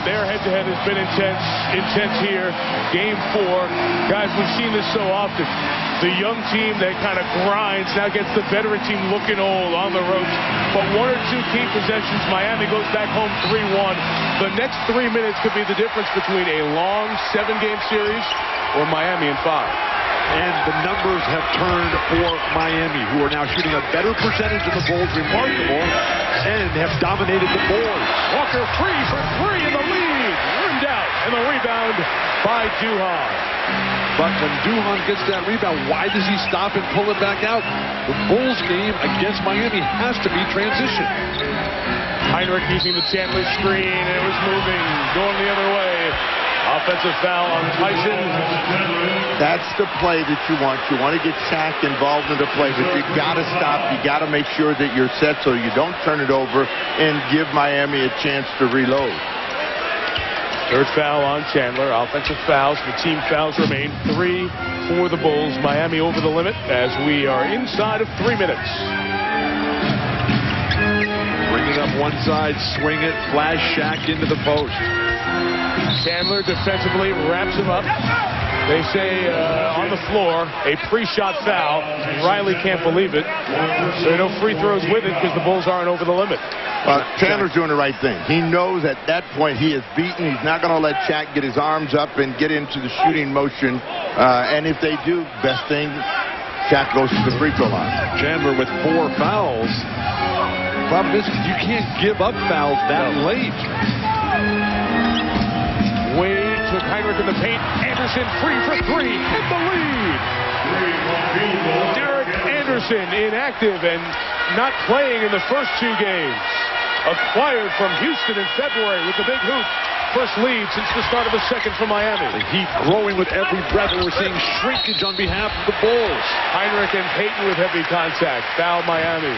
their head-to-head has been intense here. Game 4. Guys, we've seen this so often. The young team that kind of grinds now gets the veteran team looking old on the ropes. But 1 or 2 key possessions, Miami goes back home 3-1. The next 3 minutes could be the difference between a long 7-game series or Miami in 5. And the numbers have turned for Miami, who are now shooting a better percentage than the Bulls. Remarkable. And have dominated the boards. Walker free for 3 in the lead. Rimmed out. And the rebound by Duhon. But when Duhon gets that rebound, why does he stop and pull it back out? The Bulls game against Miami has to be transition. Hinrich using the Chandler screen. And it was moving. Going the other way. Offensive foul on Tyson. That's the play that you want. You want to get Shaq involved in the play, but you got to stop. You got to make sure that you're set so you don't turn it over and give Miami a chance to reload. Third foul on Chandler. Offensive fouls. The team fouls remain 3 for the Bulls. Miami over the limit as we are inside of 3 minutes. Bring it up one side, swing it, flash Shaq into the post. Chandler defensively wraps him up. They say on the floor, a pre-shot foul. Riley can't believe it. There are no free throws with it because the Bulls aren't over the limit. Chandler's doing the right thing. He knows at that point he is beaten. He's not going to let Shaq get his arms up and get into the shooting motion. And if they do, best thing, Shaq goes to the free throw line. Chandler with 4 fouls. Problem is, you can't give up fouls that late. Wade took Hinrich in the paint. Anderson free for 3 in the lead. Derek Anderson inactive and not playing in the first 2 games. Acquired from Houston in February with the big hoop. First lead since the start of the second for Miami. The Heat growing with every breath, and we're seeing shrinkage on behalf of the Bulls. Hinrich and Payton with heavy contact. Foul Miami.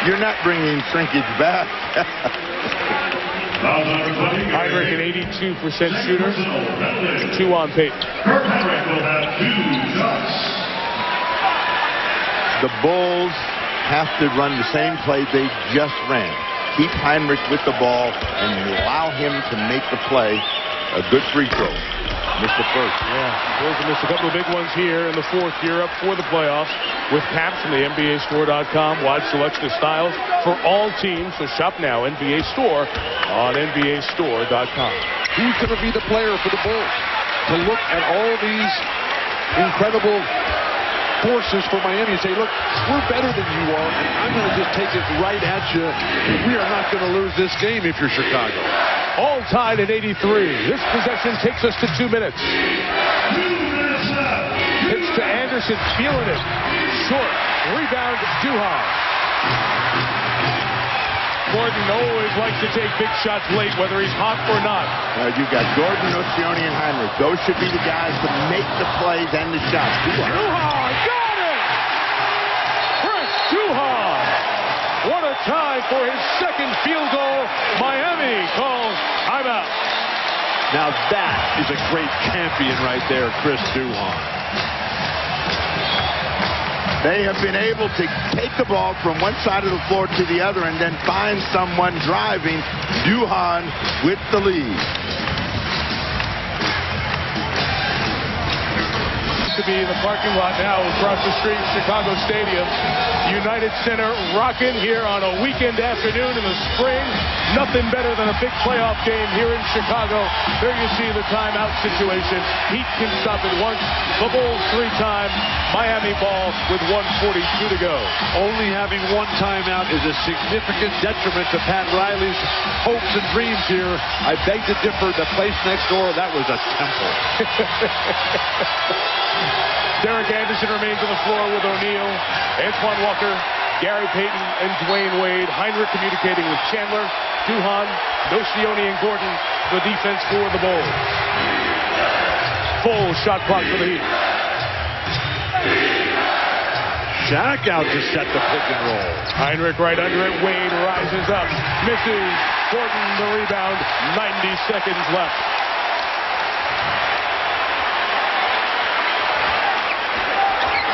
You're not bringing shrinkage back. Hinrich an 82% shooter. 2 on Payton. The Bulls have to run the same play they just ran. Keep Hinrich with the ball and allow him to make the play. A good free throw. Missed the first. Yeah, Bulls have missed a couple of big ones here in the 4th year up for the playoffs with Paps from the NBAStore.com. Wide selection of styles for all teams. So shop now, NBA Store on NBAStore.com. Who's going to be the player for the Bulls to look at all these incredible forces for Miami and say, look, we're better than you are, and I'm going to just take it right at you. We are not going to lose this game if you're Chicago. All tied at 83. This possession takes us to 2 minutes. Pitch to Anderson, feeling it. Short. Rebound, Duhon. Gordon always likes to take big shots late, whether he's hot or not. You've got Gordon, Nocioni, and Hinrich. Those should be the guys to make the plays and the shots. Duhon got it! Chris Duhon! What a time for his second field goal. Miami calls timeout. Now that is a great champion right there, Chris Duhon. They have been able to take the ball from one side of the floor to the other and then find someone driving. Duhon with the lead. To be in the parking lot now across the street, Chicago Stadium. United Center rocking here on a weekend afternoon in the spring. Nothing better than a big playoff game here in Chicago. There you see the timeout situation. Heat can stop it once. The Bulls 3 times. Miami ball with 1:42 to go. Only having 1 timeout is a significant detriment to Pat Riley's hopes and dreams here. I beg to differ. The place next door, that was a temple. Derek Anderson remains on the floor with O'Neal, Antoine Walker, Gary Payton, and Dwayne Wade. Hinrich communicating with Chandler, Duhon, Nocioni, and Gordon. The defense for the Bulls. Full shot clock for the Heat. Shaq out to set the pick and roll. Hinrich right under it. Wade rises up. Misses. Gordon the rebound. 90 seconds left.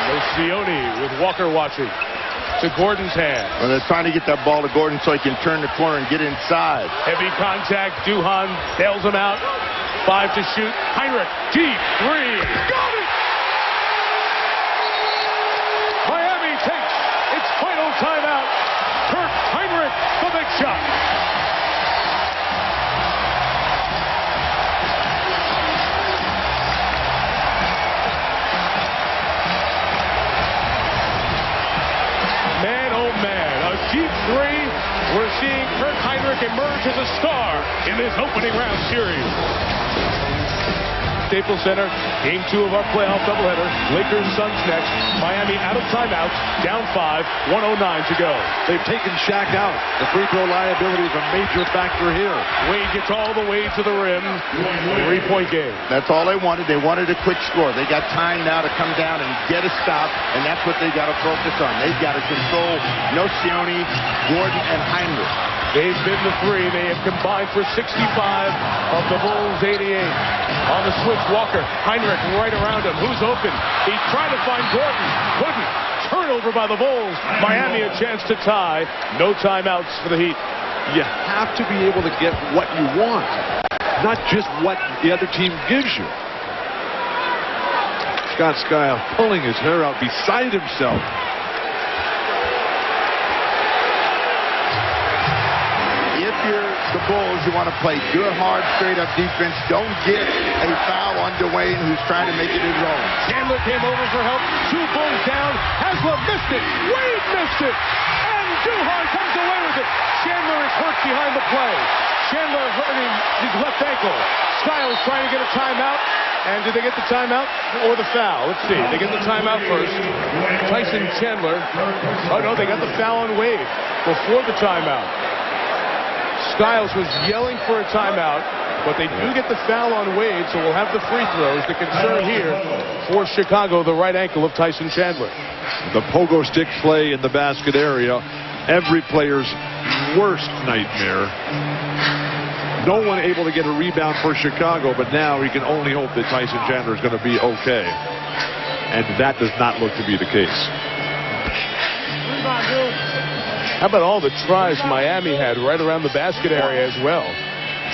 Nocioni with Walker watching. to Gordon's hand. Well, they're trying to get that ball to Gordon so he can turn the corner and get inside. Heavy contact. Duhan bails him out. 5 to shoot. Hinrich, deep three. Got it! Miami takes its final timeout. Kirk Hinrich, the big shot. Man, oh man, a deep three. We're seeing Kirk Hinrich emerge as a star in this opening round series. Staples Center, game 2 of our playoff doubleheader. Lakers, Suns next. Miami out of timeouts, down 5, 1:09 to go. They've taken Shaq out. The free throw liability is a major factor here. Wade gets all the way to the rim. 3-point game. That's all they wanted. They wanted a quick score. They got time now to come down and get a stop, and that's what they got to focus on. They've got to control Nocioni, Gordon, and Hinrich. They've been the three. They have combined for 65 of the Bulls' 88. On the switch, Walker. Hinrich right around him. Who's open? He's trying to find Gordon. Couldn't. Turnover by the Bulls. Miami a chance to tie. No timeouts for the Heat. You have to be able to get what you want, not just what the other team gives you. Scott Skiles pulling his hair out beside himself. If you're the Bulls, you want to play good, hard, straight-up defense. Don't get a foul on Dwayne, who's trying to make it his own. Chandler came over for help. 2 Bulls down. Haslem missed it. Wade missed it. And Duhan comes away with it. Chandler is hurt behind the play. Chandler hurting his left ankle. Skiles trying to get a timeout. And did they get the timeout or the foul? Let's see. They get the timeout first. Tyson Chandler. Oh, no, they got the foul on Wade before the timeout. Skiles was yelling for a timeout, but they do get the foul on Wade, so we'll have the free throws. The concern here for Chicago, the right ankle of Tyson Chandler. The pogo stick play in the basket area, every player's worst nightmare. No one able to get a rebound for Chicago, but now we can only hope that Tyson Chandler is going to be okay. And that does not look to be the case. How about all the tries Miami had right around the basket area as well?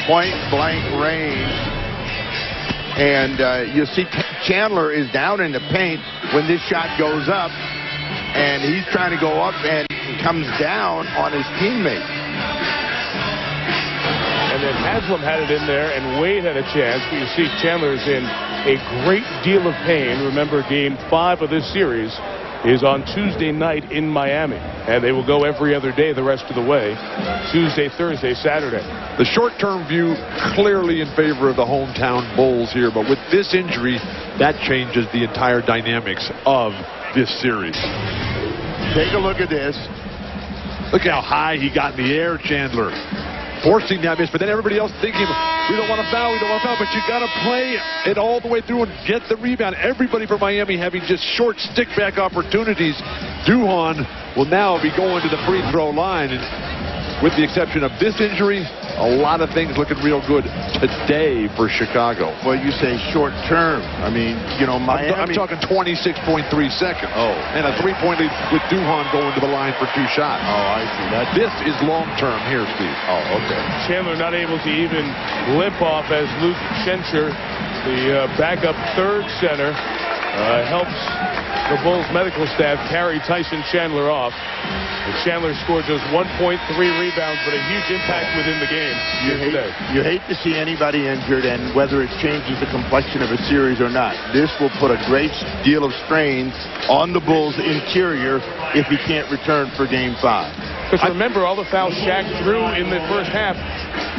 Point-blank range. And you see Chandler is down in the paint when this shot goes up. And he's trying to go up and comes down on his teammate. And then Haslem had it in there, and Wade had a chance. But you see Chandler's in a great deal of pain. Remember, game 5 of this series is on Tuesday night in Miami. And they will go every other day the rest of the way. Tuesday, Thursday, Saturday. The short-term view clearly in favor of the hometown Bulls here. But with this injury, that changes the entire dynamics of this series. Take a look at this. Look how high he got in the air, Chandler. Forcing that miss, but then everybody else thinking, we don't want to foul, but you got to play it all the way through and get the rebound. Everybody from Miami having just short stick-back opportunities. Duhan will now be going to the free throw line, and with the exception of this injury, a lot of things looking real good today for Chicago. Well, you say short term. I mean, you know, Miami. I'm talking 26.3 seconds. Oh. And a 3-point lead with Duhan going to the line for 2 shots. Oh, I see that. This is long term here, Steve. Oh, okay. Chandler not able to even limp off as Luke Schencher, the backup third center, helps the Bulls medical staff carry Tyson Chandler off. And Chandler scored just 1.3 rebounds, but a huge impact within the game. You hate to see anybody injured, and whether it changes the complexion of a series or not. This will put a great deal of strain on the Bulls' interior if he can't return for Game 5. Because remember, all the fouls Shaq drew in the first half,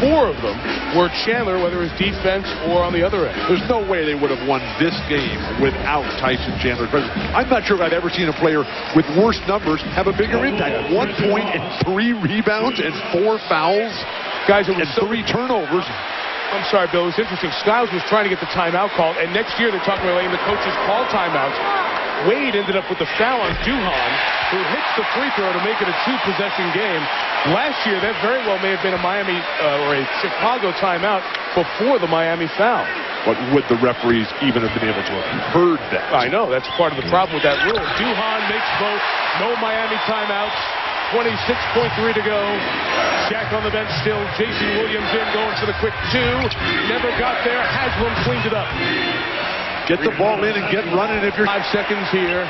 4 of them were Chandler, whether it was defense or on the other end. There's no way they would have won this game without Tyson Chandler. I'm not sure if I've ever seen a player with worse numbers have a bigger impact. 1 point and 3 rebounds and 4 fouls. Guys, it was and 3 turnovers. I'm sorry, Bill. It was interesting. Skiles was trying to get the timeout called, and next year they're talking about letting the coaches call timeouts. Wade ended up with the foul on Duhan, who hits the free throw to make it a 2-possession game. Last year, that very well may have been a Miami or a Chicago timeout before the Miami foul. But would the referees even have been able to have heard that? I know, that's part of the problem with that rule. Duhan makes both. No Miami timeouts. 26.3 to go. Shaq on the bench still. Jason Williams in, going for the quick 2. Never got there. Haslam cleaned it up. Get the ball in and get running if you're... 5 seconds here.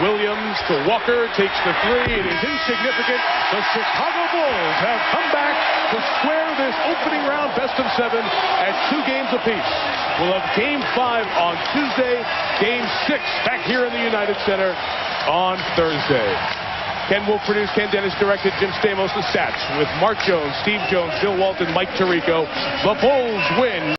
Williams to Walker, takes the 3. It is insignificant. The Chicago Bulls have come back to square this opening round best of 7 at 2 games apiece. We'll have Game 5 on Tuesday, Game 6 back here in the United Center on Thursday. Ken Wolf produced, Ken Dennis directed, Jim Stamos the stats with Mark Jones, Steve Jones, Bill Walton, Mike Tirico. The Bulls win.